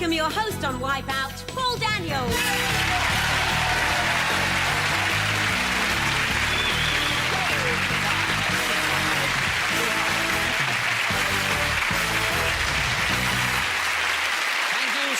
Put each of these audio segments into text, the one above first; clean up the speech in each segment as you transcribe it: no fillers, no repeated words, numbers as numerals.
welcome your host on Wipeout, Paul Daniels.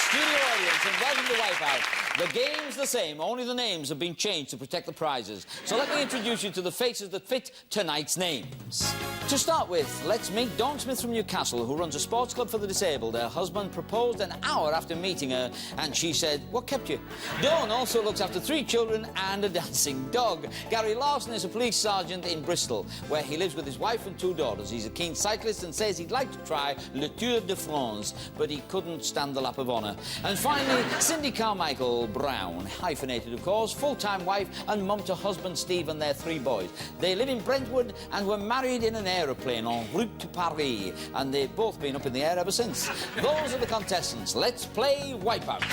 Studio audience, and welcome to Wipeout. The game's the same, only the names have been changed to protect the prizes. So let me introduce you to the faces that fit tonight's names. To start with, let's meet Dawn Smith from Newcastle, who runs a sports club for the disabled. Her husband proposed an hour after meeting her, and she said, "What kept you?" Dawn also looks after 3 children and a dancing dog. Gary Larson is a police sergeant in Bristol, where he lives with his wife and 2 daughters. He's a keen cyclist and says he'd like to try Le Tour de France, but he couldn't stand the lap of honour. And finally, Cindy Carmichael Brown, hyphenated of course, full-time wife and mum to husband Steve and their 3 boys. They live in Brentwood and were married in an aeroplane en route to Paris, and they've both been up in the air ever since. Those are the contestants. Let's play Wipeout.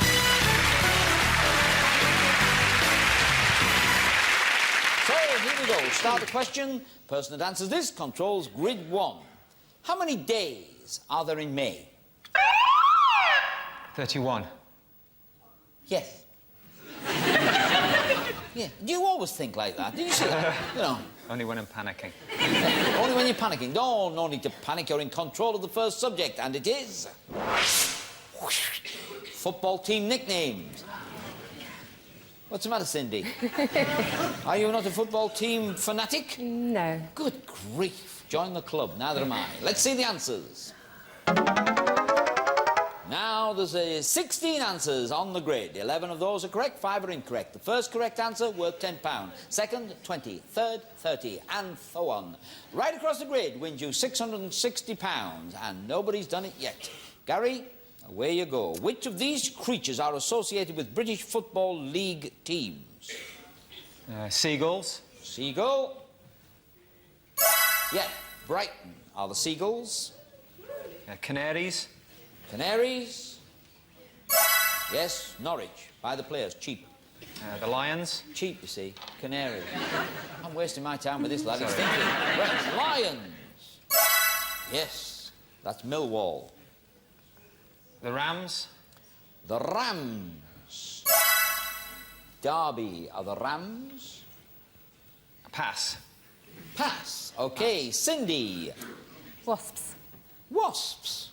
So, here we go. Start the question. Person that answers this controls grid 1. How many days are there in May? 31. Yes. Yeah. Do you always think like that? Did you see that? You know. Only when I'm panicking. Only when you're panicking. No need to panic. You're in control of the first subject, and it is... football team nicknames. What's the matter, Cindy? Are you not a football team fanatic? No. Good grief. Join the club. Neither am I. Let's see the answers. Now, there's 16 answers on the grid. 11 of those are correct, 5 are incorrect. The first correct answer worth £10. Second, 20. Third, 30, and so on. Right across the grid wins you £660, and nobody's done it yet. Gary, away you go. Which of these creatures are associated with British Football League teams? Seagulls. Seagull. Yeah, Brighton are the Seagulls. Canaries. Canaries. Yes, Norwich. Buy the players, cheap. The Lions. Cheap, you see. Canary. I'm wasting my time with this lad. He's thinking. Right, Lions. Yes, that's Millwall. The Rams. The Rams. Derby are the Rams. Pass. Pass. OK, Cindy. Wasps. Wasps.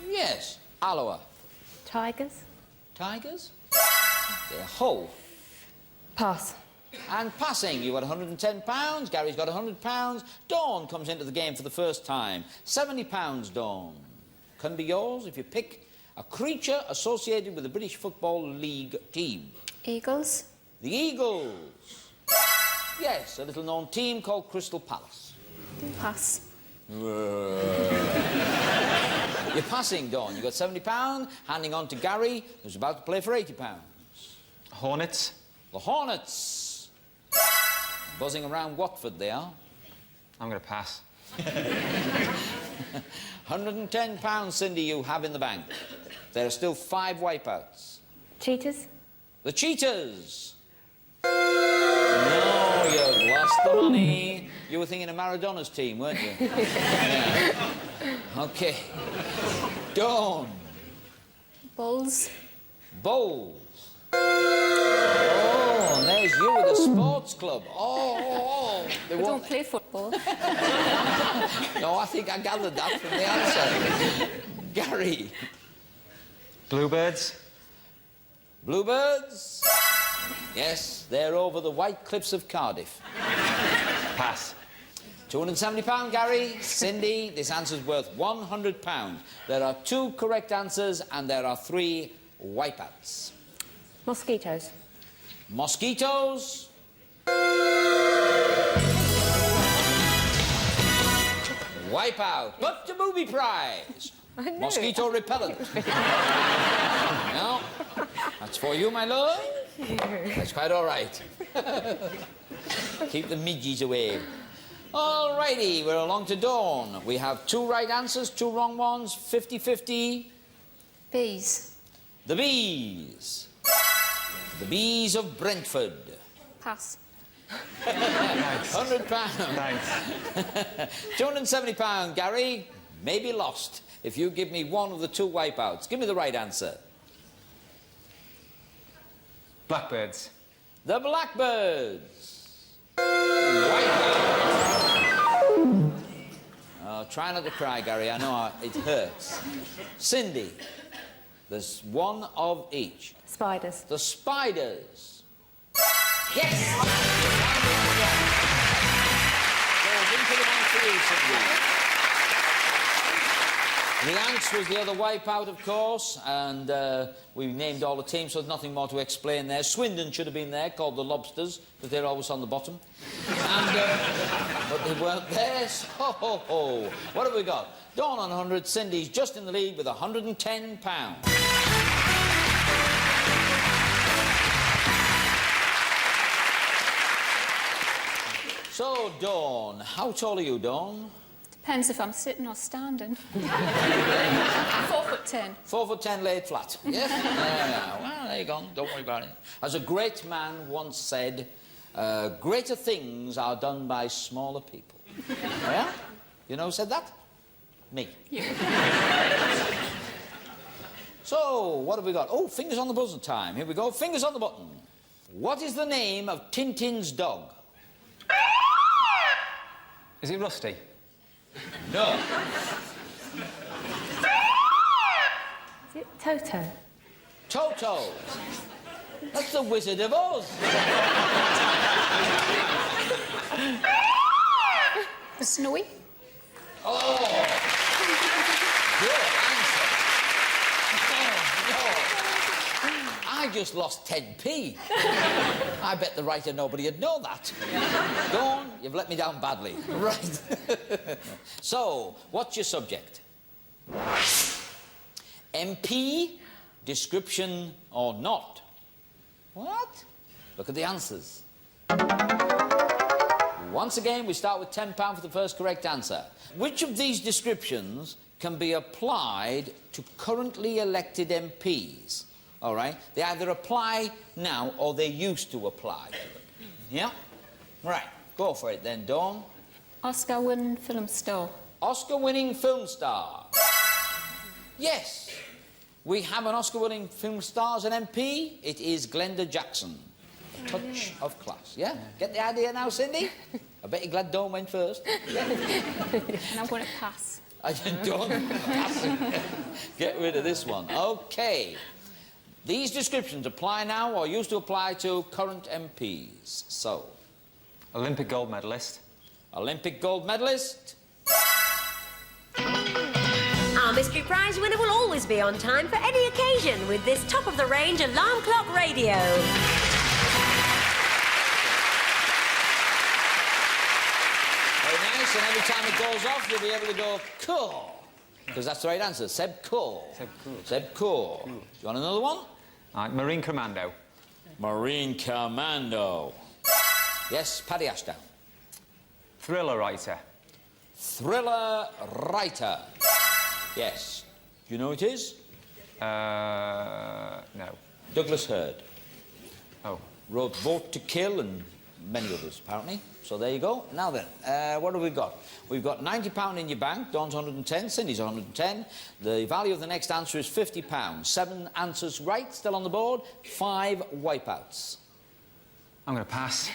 Yes, Alloa. Tigers. Tigers. They're Hull. Pass. And passing, you got £110. Gary's got £100. Dawn comes into the game for the first time. £70, Dawn. Can be yours if you pick a creature associated with the British Football League team. Eagles. The Eagles. Yes, a little-known team called Crystal Palace. Pass. You're passing, Dawn. You got £70, handing on to Gary, who's about to play for £80. Hornets. The Hornets. Buzzing around Watford, they are. I'm going to pass. £110, Cindy, you have in the bank. There are still 5 wipeouts. Cheetahs. The Cheetahs. No, you've lost the money. You were thinking of Maradona's team, weren't you? Yeah. OK. Dawn. Bulls. Bulls. Oh, and there's you with a sports club. Oh. They I don't play football. No, I think I gathered that from the answer. Gary. Bluebirds. Bluebirds. Yes, they're over the White Cliffs of Cardiff. Pass. £270, Gary. Cindy, this answer's worth £100. There are 2 correct answers and there are 3 wipeouts. Mosquitoes. Mosquitoes. Wipeout. But the booby prize. I know. Mosquito repellent. No, that's for you, my love. That's quite all right. Keep the midges away. All righty, we're along to Dawn. We have 2 right answers, 2 wrong ones, 50-50. Bees. The Bees. The Bees of Brentford. Pass. £100. Thanks. £270, Gary. Maybe lost. if you give me one of the two wipeouts. Give me the right answer. Blackbirds. The Blackbirds. Wipeout. Oh, try not to cry, Gary. I know it hurts. Cindy, there's one of each. Spiders. The Spiders. Yes! Goes into the one for you, Cindy. The Ants was the other wipeout, of course, and we named all the teams, so there's nothing more to explain there. Swindon should have been there, called the Lobsters, because they're always on the bottom. But they weren't there, so ho, ho. What have we got? Dawn on 100, Cindy's just in the lead with £110. So, Dawn, how tall are you, Dawn? Depends if I'm sitting or standing. 4'10". 4'10", laid flat. Yes? Yeah. Well, there you go. Don't worry about it. As a great man once said, greater things are done by smaller people. Oh, yeah? You know who said that? Me. You. So, what have we got? Oh, fingers on the buzzer time. Here we go. Fingers on the button. What is the name of Tintin's dog? Is it Rusty? No. Is it Toto? Toto. That's the Wizard of Oz. Snowy? Oh! Good answer. Oh, no. I just lost 10p. I bet the writer nobody would know that. Dawn, you've let me down badly. Right. So, what's your subject? MP, description or not? What? Look at the answers. Once again, we start with £10 for the first correct answer. Which of these descriptions can be applied to currently elected MPs? All right? They either apply now or they used to apply to them. Yeah? Right. Go for it then, Dawn. Oscar-winning film star. Oscar-winning film star. Yes. We have an Oscar-winning film star as an MP. It is Glenda Jackson. Touch of class. Yeah? Get the idea now, Cindy? I bet you're glad Dawn went first. And I'm going to pass. Dawn, pass. Get rid of this one. OK. These descriptions apply now or used to apply to current MPs. So. Olympic gold medalist. Olympic gold medalist. Our mystery prize winner will always be on time for any occasion with this top-of-the-range alarm clock radio. Very nice, and every time it goes off, you'll be able to go, cool. Because that's the right answer. Seb Cool. Seb Cool. Seb Cool. Do you want another one? All right, Marine Commando. Marine Commando. Yes, Paddy Ashdown. Thriller writer. Thriller writer. Yes. Do you know who it is? No. Douglas Hurd. Oh. Wrote Vote to Kill and many others, apparently. So there you go. Now then, what have we got? We've got £90 in your bank. Dawn's 110, Cindy's 110. The value of the next answer is £50. 7 answers right, still on the board. 5 wipeouts. I'm going to pass.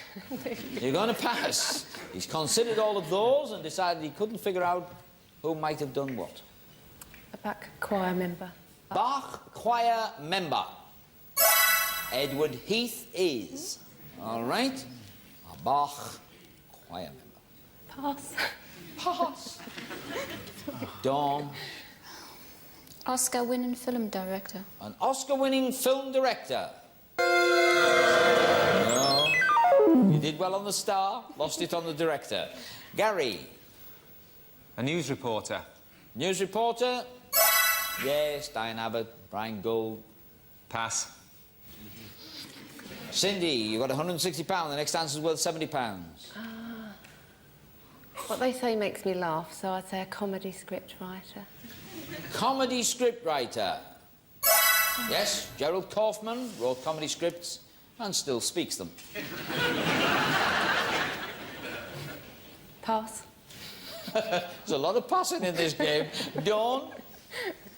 You're going to pass. He's considered all of those and decided he couldn't figure out who might have done what. A Bach choir member. Bach choir member. Edward Heath is. All right. A Bach choir member. Pass. Pass. Dawn. Oscar-winning film director. An Oscar-winning film director. No. You did well on the star, lost it on the director. Gary. A news reporter. News reporter. Yes, Diane Abbott, Brian Gould. Pass. Cindy, you got £160. The next answer's worth £70. What they say makes me laugh, so I'd say a comedy script writer. Comedy script writer. Yes, Gerald Kaufman wrote comedy scripts and still speaks them. Pass. There's a lot of passing in this game. Dawn?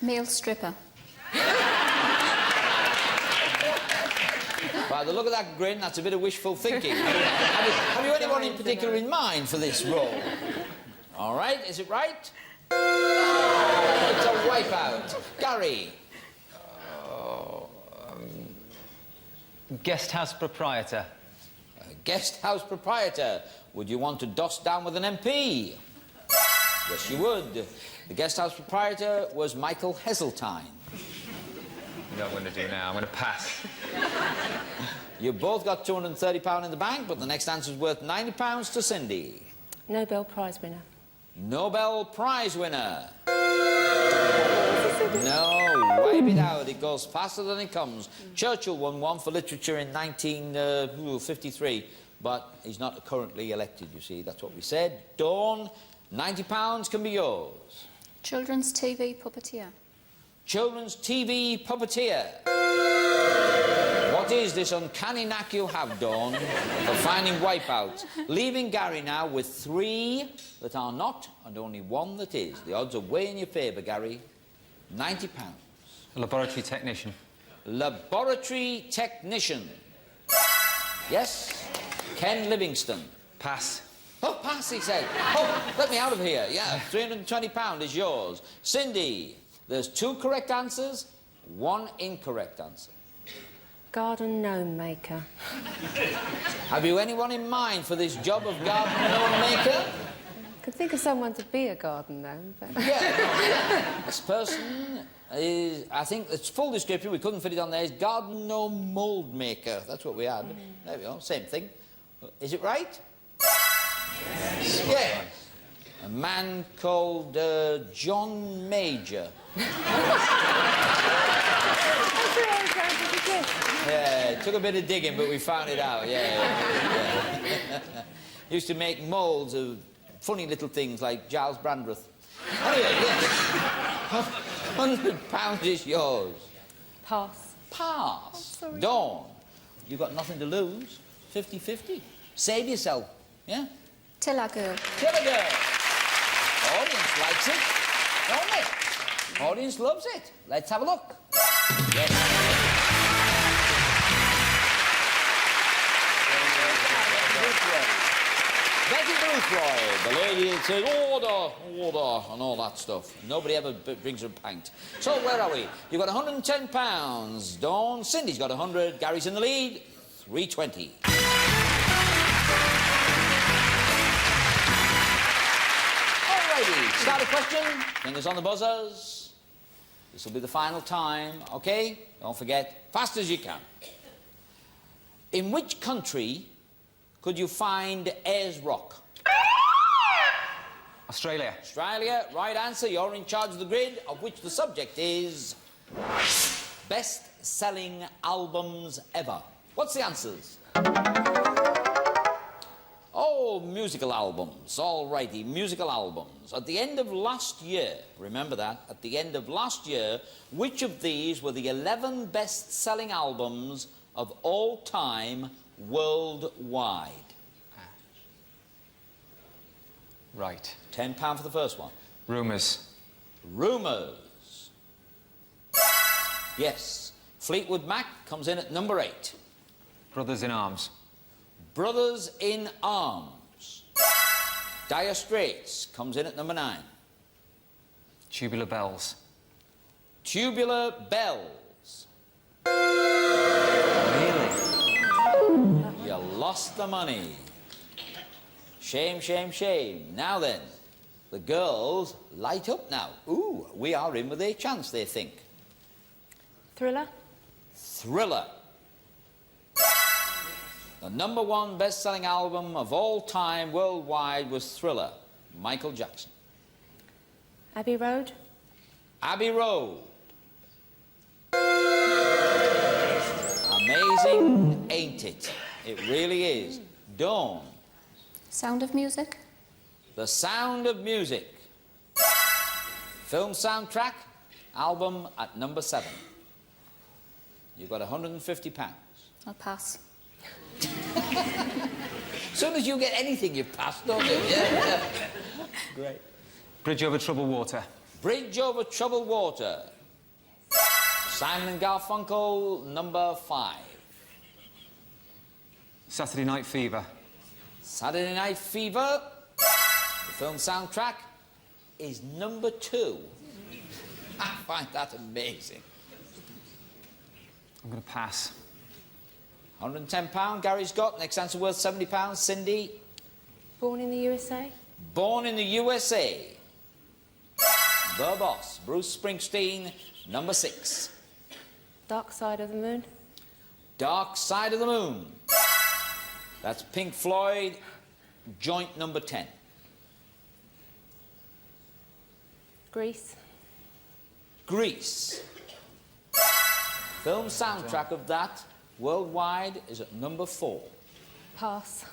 Male stripper. By the look of that grin, that's a bit of wishful thinking. Have you anyone in particular in mind for this role? All right, is it right? It's a Wipeout. Gary. Guest house proprietor. Guest house proprietor. Would you want to doss down with an MP? Yes, you would. The guest house proprietor was Michael Heseltine. You know what I'm going to do now? I'm going to pass. You both got £230 in the bank, but the next answer's worth £90 to Cindy. Nobel Prize winner. Nobel Prize winner. No, wipe it out. It goes faster than it comes. Churchill won one for literature in 1953, but he's not currently elected, you see. That's what we said. Dawn, £90 can be yours. Children's TV puppeteer. Children's TV puppeteer. What is this uncanny knack you have, Dawn, for finding Wipeout? Leaving Gary now with 3 that are not and only 1 that is. The odds are way in your favour, Gary. £90. A laboratory technician. Laboratory technician. Yes? Ken Livingstone. Pass. Oh, pass, he said. Oh, let me out of here. Yeah, £320 is yours. Cindy, there's 2 correct answers, 1 incorrect answer. Garden gnome maker. Have you anyone in mind for this job of garden gnome maker? I could think of someone to be a garden gnome, but... Yeah. This person is, I think, its full description, we couldn't fit it on there, is garden gnome mould maker. That's what we had. There we go, same thing. Is it right? Yeah. A man called John Major. Yeah, it took a bit of digging, but we found it out, yeah. Used to make moulds of funny little things like Giles Brandreth. Anyway, yes. £100 is yours. Pass. Pass. Dawn, you've got nothing to lose. 50-50. Save yourself, yeah? Tiller girl. Tiller girl. Audience likes it, don't they? Audience loves it. Let's have a look. Yes. Betty Boothroyd, the lady that says order, order, and all that stuff. Nobody ever brings her a pint. So where are we? You've got £110. Dawn, Cindy's got 100. Gary's in the lead. 320. Alrighty, start a question. Fingers on the buzzers. This will be the final time, okay? Don't forget, fast as you can. In which country could you find Ayers Rock? Australia. Australia, right answer. You're in charge of the grid, of which the subject is best-selling albums ever. What's the answers? Oh, musical albums. All righty, musical albums. At the end of last year, remember that, at the end of last year, which of these were the 11 best-selling albums of all time worldwide? Right. £10 for the first one. Rumours. Rumours. Yes. Fleetwood Mac comes in at number 8. Brothers in Arms. Brothers in Arms. Dire Straits comes in at number 9. Tubular Bells. Tubular Bells. Really? You lost the money. Shame, shame, shame. Now then, the girls light up now. Ooh, we are in with a chance, they think. Thriller. Thriller. The number 1 best-selling album of all time worldwide was Thriller. Michael Jackson. Abbey Road. Abbey Road. Amazing, ain't it? It really is. Dawn. Sound of Music. The Sound of Music. Film soundtrack, album at number 7. You've got £150. I'll pass. As soon as you get anything, you pass, don't you? Yeah. Great. Bridge over troubled water. Bridge over troubled water. Simon and Garfunkel, number 5. Saturday Night Fever. Saturday Night Fever, the film soundtrack, is number 2. I find that amazing. I'm going to pass. £110, Gary's got. Next answer worth £70. Cindy. Born in the USA? Born in the USA. The Boss, Bruce Springsteen, number 6. Dark Side of the Moon? Dark Side of the Moon. That's Pink Floyd, joint number 10. Grease? Grease. Film soundtrack of that, worldwide, is at number 4. Pass.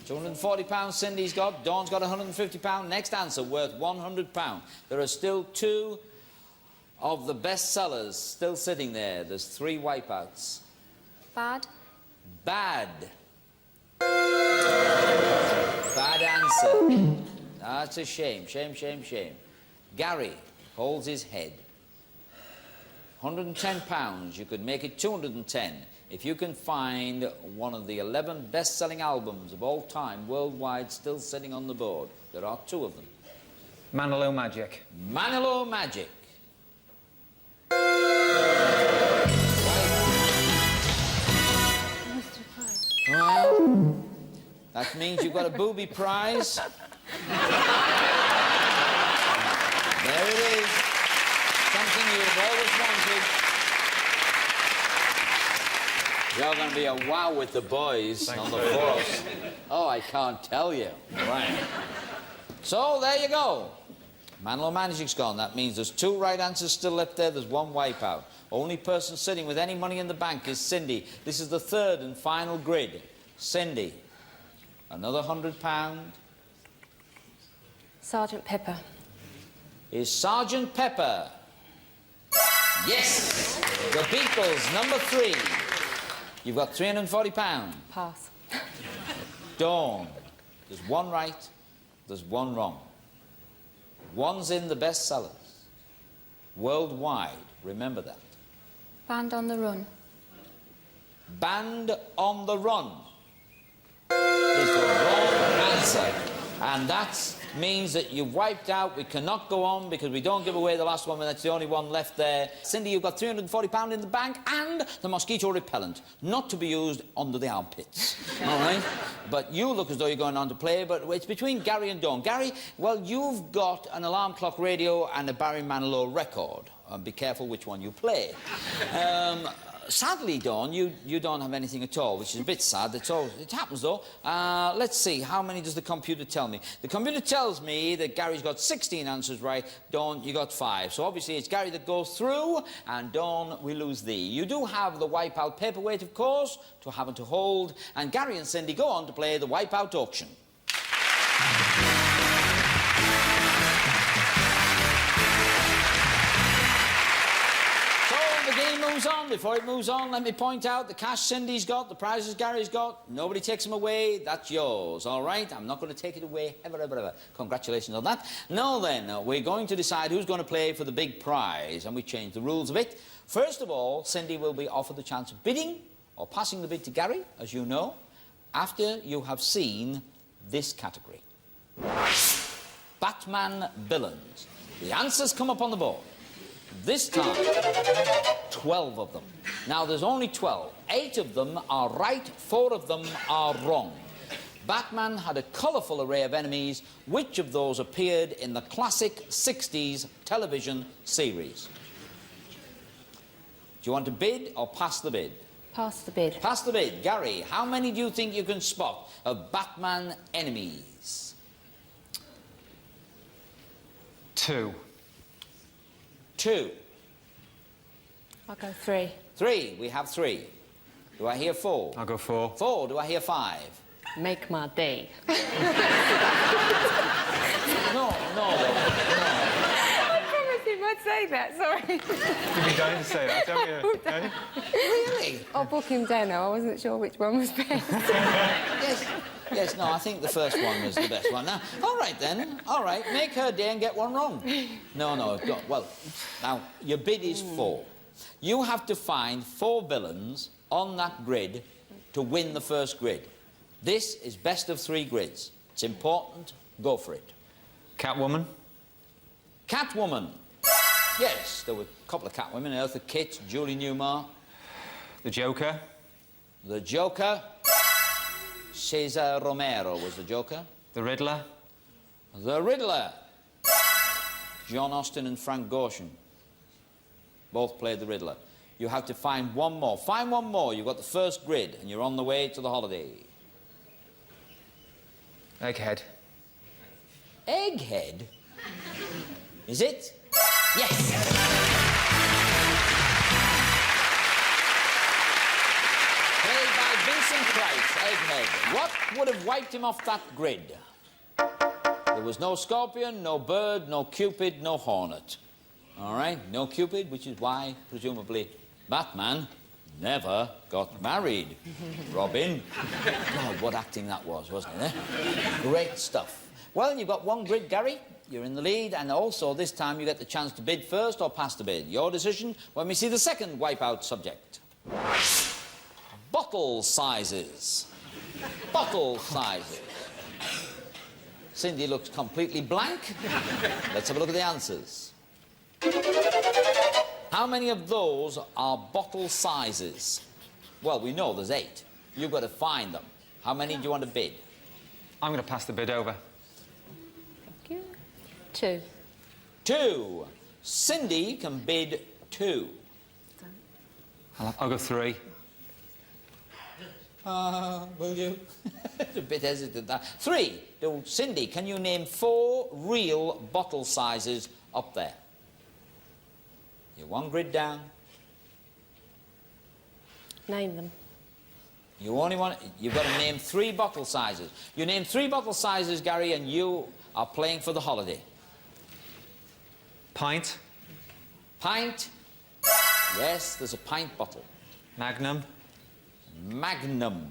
£240 Cindy's got. Dawn's got £150. Next answer worth £100. There are still 2 of the best sellers still sitting there. There's 3 wipeouts. Bad. Bad. Bad answer. That's a shame. Shame, shame, shame. Gary holds his head. £110. You could make it 210 if you can find one of the 11 best-selling albums of all time worldwide still sitting on the board. There are 2 of them. Manilow Magic. Manilow Magic. Well, that means you've got a booby prize. There it is. Something you've always wanted. You're going to be a wow with the boys on the force. Oh, I can't tell you. Right. So, there you go. Manilow Magic's gone. That means there's 2 right answers still left there. There's 1 wipeout. Only person sitting with any money in the bank is Cindy. This is the 3rd and final grid. Cindy, another £100. Sergeant Pepper? Is Sergeant Pepper. Yes! The Beatles, number 3. You've got £340. Pass. Dawn. There's 1 right, there's 1 wrong. 1's in the best sellers. Worldwide, remember that. Band on the Run. Band on the Run is the wrong answer. And that means that you've wiped out. We cannot go on because we don't give away the last one, and that's the only one left there. Cindy, you've got £340 in the bank and the mosquito repellent, not to be used under the armpits. All right? But you look as though you're going on to play, but it's between Gary and Dawn. Gary, well, you've got an alarm clock radio and a Barry Manilow record. Be careful which one you play. Sadly, Dawn, you don't have anything at all, which is a bit sad. It happens, though. Let's see, how many does the computer tell me? The computer tells me that Gary's got 16 answers right. Dawn, you got 5. So obviously it's Gary that goes through, and Dawn, we lose thee. You do have the Wipeout paperweight, of course, to have and to hold, and Gary and Cindy go on to play the Wipeout auction. Moves on. Before it moves on, let me point out the cash Cindy's got, the prizes Gary's got. Nobody takes them away. That's yours, all right? I'm not going to take it away ever, ever, ever. Congratulations on that. Now then, we're going to decide who's going to play for the big prize, and we change the rules a bit. First of all, Cindy will be offered the chance of bidding or passing the bid to Gary, as you know, after you have seen this category. Batman villains. The answers come up on the board. This time, 12 of them. Now, there's only 12. 8 of them are right, 4 of them are wrong. Batman had a colourful array of enemies. Which of those appeared in the classic 60s television series? Do you want to bid or pass the bid? Pass the bid. Pass the bid. Gary, how many do you think you can spot of Batman enemies? 2. 2. I'll go 3. 3. We have 3. Do I hear 4? I'll go 4. 4. Do I hear 5? Make my day. No. I promised him I'd say that, sorry. You've been dying to say that, haven't you? Eh? Really? I'll book him dinner. I wasn't sure which one was best. Yes. Yes, no, I think the first one was the best one. Now, all right then, all right, make her day and get one wrong. No, don't. Well, now, your bid is 4. You have to find 4 villains on that grid to win the first grid. This is best of 3 grids. It's important. Go for it. Catwoman. Catwoman. Yes, there were a couple of Catwomen. Eartha Kitt, Julie Newmar. The Joker. The Joker. Cesar Romero was the Joker. The Riddler. The Riddler. John Austin and Frank Gorshin. Both played the Riddler. You have to find one more. Find one more. You've got the first grid, and you're on the way to the holiday. Egghead. Egghead? Is it? Yes! Played by Vincent Price, Egghead. What would have wiped him off that grid? There was no scorpion, no bird, no cupid, no hornet. All right, no Cupid, which is why, presumably, Batman never got married. Robin. God, what acting that was, wasn't it? Great stuff. Well, you've got one grid, Gary. You're in the lead, and also this time you get the chance to bid first or pass the bid. Your decision when we see the second Wipeout subject. Bottle sizes. Bottle sizes. Cindy looks completely blank. Let's have a look at the answers. How many of those are bottle sizes? Well, we know there's 8. You've got to find them. How many do you want to bid? I'm going to pass the bid over. Thank you. 2. 2. Cindy can bid 2. I'll go 3. Will you? It's a bit hesitant, that. 3. Cindy, can you name 4 real bottle sizes up there? You're one grid down. Name them. You've got to name 3 bottle sizes. You name 3 bottle sizes, Gary, and you are playing for the holiday. Pint. Pint. Yes, there's a pint bottle. Magnum. Magnum.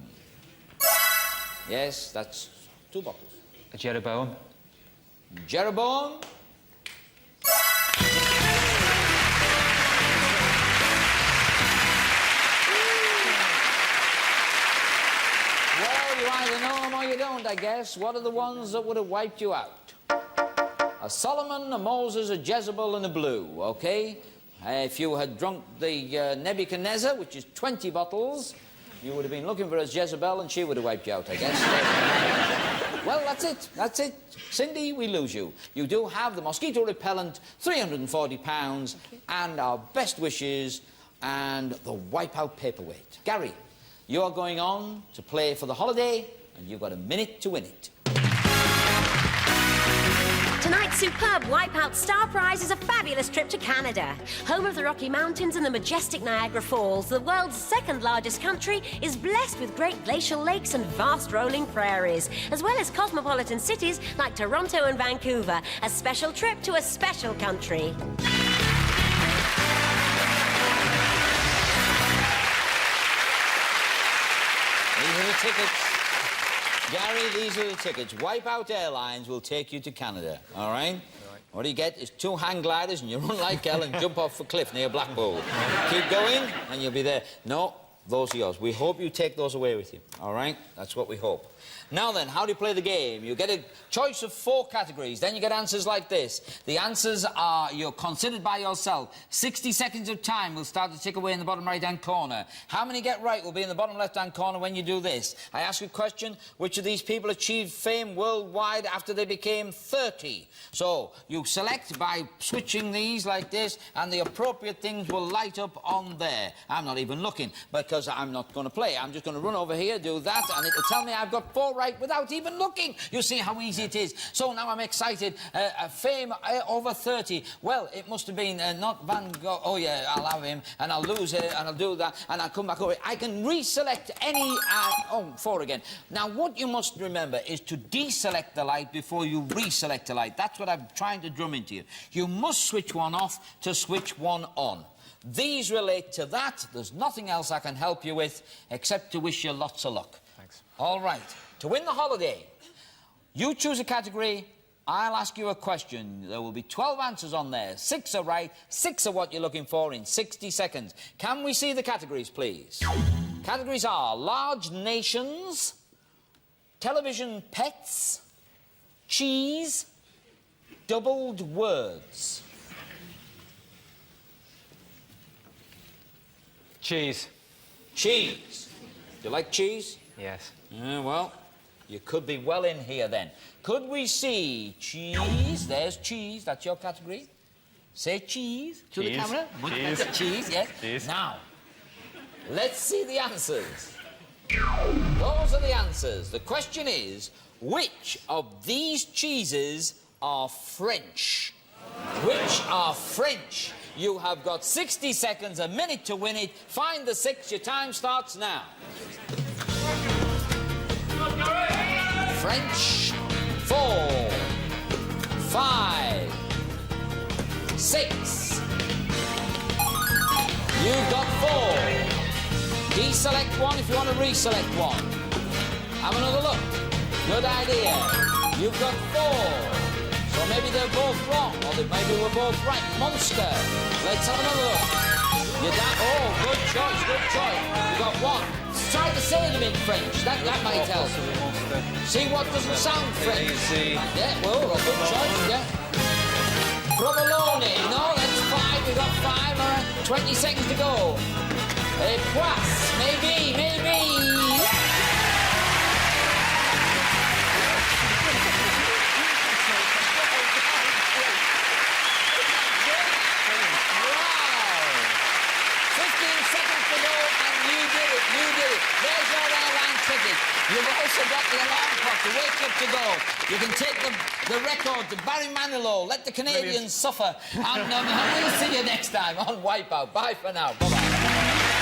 Yes, that's 2 bottles. A Jeroboam. Jeroboam. Well, you either know them or you don't, I guess. What are the ones that would have wiped you out? A Solomon, a Moses, a Jezebel, and a Blue, OK? If you had drunk the Nebuchadnezzar, which is 20 bottles, you would have been looking for a Jezebel, and she would have wiped you out, I guess. Well, that's it. That's it. Cindy, we lose you. You do have the mosquito repellent, £340, and our best wishes, and the Wipeout paperweight. Gary, you're going on to play for the holiday, and you've got a minute to win it. Tonight's superb Wipeout star prize is a fabulous trip to Canada. Home of the Rocky Mountains and the majestic Niagara Falls, the world's second largest country is blessed with great glacial lakes and vast rolling prairies, as well as cosmopolitan cities like Toronto and Vancouver. A special trip to a special country. These are the tickets. Gary, these are the tickets. Wipeout Airlines will take you to Canada, all right? What you get is 2 hang gliders and you run like hell and jump off a cliff near Blackpool. Keep going and you'll be there. No, those are yours. We hope you take those away with you, all right? That's what we hope. Now then, how do you play the game? You get a choice of 4 categories. Then you get answers like this. The answers are, you're considered by yourself. 60 seconds of time will start to tick away in the bottom right-hand corner. How many get right will be in the bottom left-hand corner when you do this. I ask you a question, which of these people achieved fame worldwide after they became 30? So, you select by switching these like this, and the appropriate things will light up on there. I'm not even looking, because I'm not going to play. I'm just going to run over here, do that, and it'll tell me I've got 4 right without even looking. You see how easy it is. So now I'm excited. Fame over 30. Well, it must have been not Van Gogh. Oh, yeah, I'll have him, and I'll lose it, and I'll do that, and I'll come back over it. I can reselect any... 4 again. Now, what you must remember is to deselect the light before you reselect the light. That's what I'm trying to drum into you. You must switch one off to switch one on. These relate to that. There's nothing else I can help you with except to wish you lots of luck. Thanks. All right. to win the holiday, you choose a category, I'll ask you a question. There will be 12 answers on there. 6 are right, 6 are what you're looking for in 60 seconds. Can we see the categories, please? Categories are large nations, television pets, cheese, doubled words. Cheese. Cheese. You like cheese? Yes. Well, you could be well in here then. Could we see cheese? There's cheese. That's your category. Say cheese to the Cheese. camera. Cheese. Cheese, yes. Cheese. Now, let's see the answers. Those are the answers. The question is, which of these cheeses are French? Which are French? You have got 60 seconds, a minute to win it. Find the 6. Your time starts now. French. 4, 5, 6. You've got 4. Deselect one if you want to reselect one. Have another look. Good idea. You've got 4. So maybe they're both wrong, or maybe we're both right. Monster. Let's have another look. You're down. Oh, good choice, good choice. You got 1. Try to say them in French. That might help. See what doesn't sound French. Yeah, well, good choice, yeah. Provolone. No, that's 5. We got 5. All right, 20 seconds to go. Poisse. Maybe, maybe. You've also got the alarm clock to wake up to go. You can take the record to Barry Manilow, Let the Canadians Suffer. And we'll see you next time on Wipeout. Bye for now. Bye-bye.